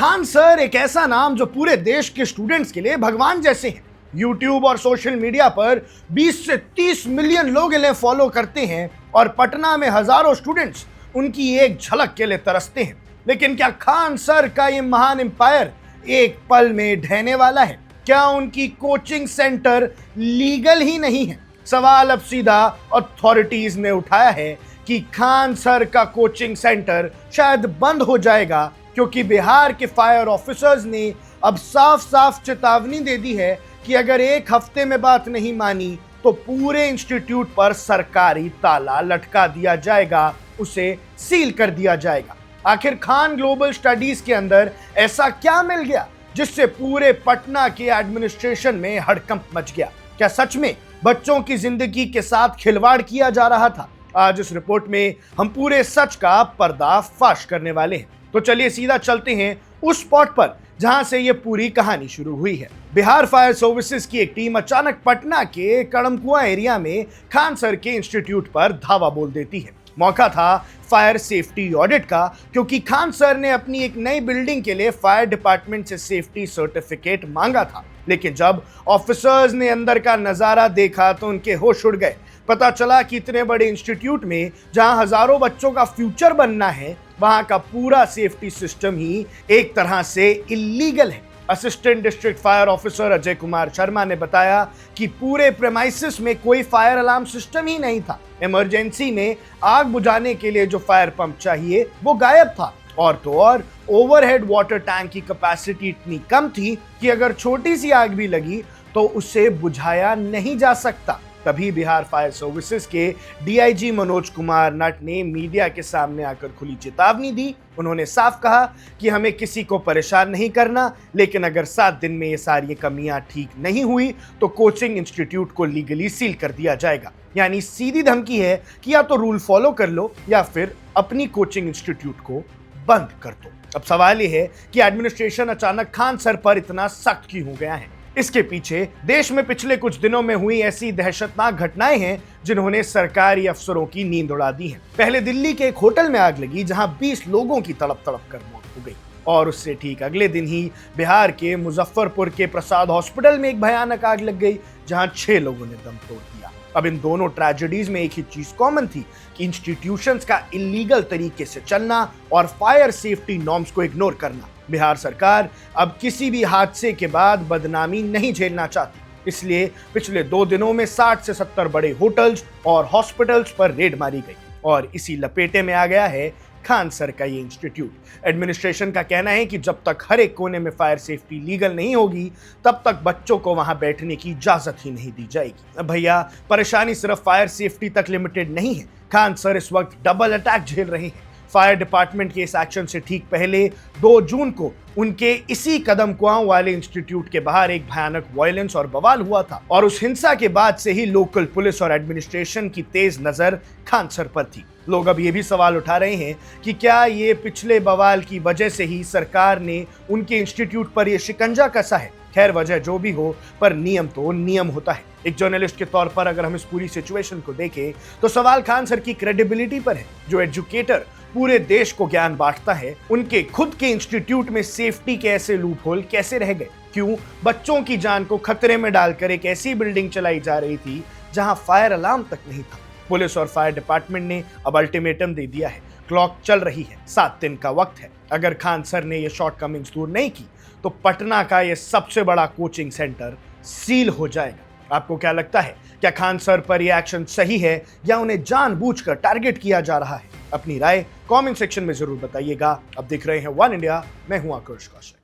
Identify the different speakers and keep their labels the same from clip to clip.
Speaker 1: Khan sir एक ऐसा नाम जो पूरे देश के स्टूडेंट्स के लिए भगवान जैसे हैं। यूट्यूब और सोशल मीडिया पर 20 से 30 मिलियन लोग इन्हें फॉलो करते हैं और पटना में हजारों स्टूडेंट्स उनकी एक झलक के लिए तरसते हैं। लेकिन क्या खान सर का ये महान एम्पायर एक पल में ढहने वाला है? क्या उनकी कोचिंग सेंटर लीगल ही नहीं है? सवाल अब सीधा अथॉरिटीज ने उठाया है कि खान सर का कोचिंग सेंटर शायद बंद हो जाएगा, क्योंकि बिहार के फायर ऑफिसर्स ने अब साफ साफ चेतावनी दे दी है कि अगर एक हफ्ते में बात नहीं मानी तो पूरे इंस्टीट्यूट पर सरकारी ताला लटका दिया जाएगा, उसे सील कर दिया जाएगा। आखिर खान ग्लोबल स्टडीज के अंदर ऐसा क्या मिल गया जिससे पूरे पटना के एडमिनिस्ट्रेशन में हड़कंप मच गया? क्या सच में बच्चों की जिंदगी के साथ खिलवाड़ किया जा रहा था? आज इस रिपोर्ट में हम पूरे सच का पर्दाफाश करने वाले हैं। तो चलिए सीधा चलते हैं उस स्पॉट पर जहां से ये पूरी कहानी शुरू हुई है। बिहार फायर सर्विसेज की एक टीम अचानक पटना के कड़मकुआं एरिया में खान सर के इंस्टीट्यूट पर धावा बोल देती है। मौका था फायर सेफ्टी ऑडिट का, क्योंकि खान सर ने अपनी एक नई बिल्डिंग के लिए फायर डिपार्टमेंट से सेफ्टी सर्टिफिकेट मांगा था। लेकिन जब ऑफिसर्स ने अंदर का नजारा देखा तो उनके होश उड़ गए। पता चला कि इतने बड़े इंस्टीट्यूट में जहां हजारों बच्चों का फ्यूचर बनना है, वहां का पूरा सेफ्टी सिस्टम ही एक तरह से इल्लीगल है। Assistant district fire officer Ajay Kumar Sharma ने बताया कि पूरे प्रेमाइसिस में कोई फायर अलार्म सिस्टम ही नहीं था। इमरजेंसी में आग बुझाने के लिए जो फायर पंप चाहिए वो गायब था, और तो और ओवरहेड वाटर टैंक की कैपेसिटी इतनी कम थी कि अगर छोटी सी आग भी लगी तो उसे बुझाया नहीं जा सकता। तभी बिहार फायर सर्विसेज के डीआईजी मनोज कुमार नट ने मीडिया के सामने आकर खुली चेतावनी दी। उन्होंने साफ कहा कि हमें किसी को परेशान नहीं करना, लेकिन अगर 7 दिन में ये सारी कमियां ठीक नहीं हुई तो कोचिंग इंस्टीट्यूट को लीगली सील कर दिया जाएगा। यानी सीधी धमकी है कि या तो रूल फॉलो कर लो या फिर अपनी कोचिंग इंस्टीट्यूट को बंद कर दो। अब सवाल यह है कि एडमिनिस्ट्रेशन अचानक खान सर पर इतना सख्त क्यों हो गया है? इसके पीछे देश में पिछले कुछ दिनों में हुई ऐसी दहशतनाक घटनाएं हैं जिन्होंने सरकारी अफसरों की नींद उड़ा दी है। पहले दिल्ली के एक होटल में आग लगी जहां 20 लोगों की तड़प तड़प कर मौत हो गई, और उससे ठीक अगले दिन ही बिहार के मुजफ्फरपुर के प्रसाद हॉस्पिटल में एक भयानक आग लग गई जहां 6 लोगों ने दम तोड़ दिया। अब इन दोनों ट्रेजेडीज में एक ही चीज कॉमन थी कि इंस्टीट्यूशंस का इलीगल तरीके से चलना और फायर सेफ्टी नॉर्म्स को इग्नोर करना। बिहार सरकार अब किसी भी हादसे के बाद बदनामी नहीं झेलना चाहती, इसलिए पिछले 2 दिनों में 60 से 70 बड़े होटल्स और हॉस्पिटल्स पर रेड मारी गई, और इसी लपेटे में आ गया है खान सर का ये इंस्टीट्यूट। एडमिनिस्ट्रेशन का कहना है कि जब तक हर एक कोने में फायर सेफ्टी लीगल नहीं होगी तब तक बच्चों को वहां बैठने की इजाजत ही नहीं दी जाएगी। भैया, परेशानी सिर्फ फायर सेफ्टी तक लिमिटेड नहीं है। खान सर इस वक्त डबल अटैक झेल रहे हैं। फायर डिपार्टमेंट के इस एक्शन से ठीक पहले 2 जून को उनके इसी कदमकुआं वाले इंस्टीट्यूट के बाहर एक भयानक वायलेंस और बवाल हुआ था, और उस हिंसा के बाद से ही लोकल पुलिस और एडमिनिस्ट्रेशन की तेज नजर खान सर पर थी। लोग अब ये भी सवाल उठा रहे हैं कि क्या ये पिछले बवाल की वजह से ही सरकार ने उनके इंस्टीट्यूट पर यह शिकंजा कसा है? खैर, वजह जो भी हो, पर नियम तो नियम होता है। एक जर्नलिस्ट के तौर पर अगर हम इस पूरी सिचुएशन को देखें तो सवाल खान सर की क्रेडिबिलिटी पर है। जो एजुकेटर पूरे देश को ज्ञान बांटता है, उनके खुद के इंस्टीट्यूट में सेफ्टी के ऐसे लूप होल कैसे रह गए? क्यों बच्चों की जान को खतरे में डालकर एक ऐसी बिल्डिंग चलाई जा रही थी जहां फायर अलार्म तक नहीं था? पुलिस और फायर डिपार्टमेंट ने अब अल्टीमेटम दे दिया है। क्लॉक चल रही है, 7 दिन का वक्त है। अगर खान सर ने ये शॉर्टकमिंग्स दूर नहीं की तो पटना का ये सबसे बड़ा कोचिंग सेंटर सील हो जाएगा। आपको क्या लगता है? क्या खान सर पर यह एक्शन सही है या उन्हें जानबूझकर टारगेट किया जा रहा है? अपनी राय कमेंट सेक्शन में जरूर बताइएगा। अब देख रहे हैं वन इंडिया, मैं हूं आकर्ष Kaushik.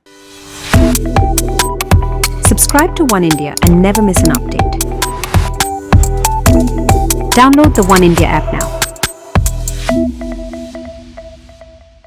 Speaker 2: Subscribe to One India and never miss an update. Download the One India app now.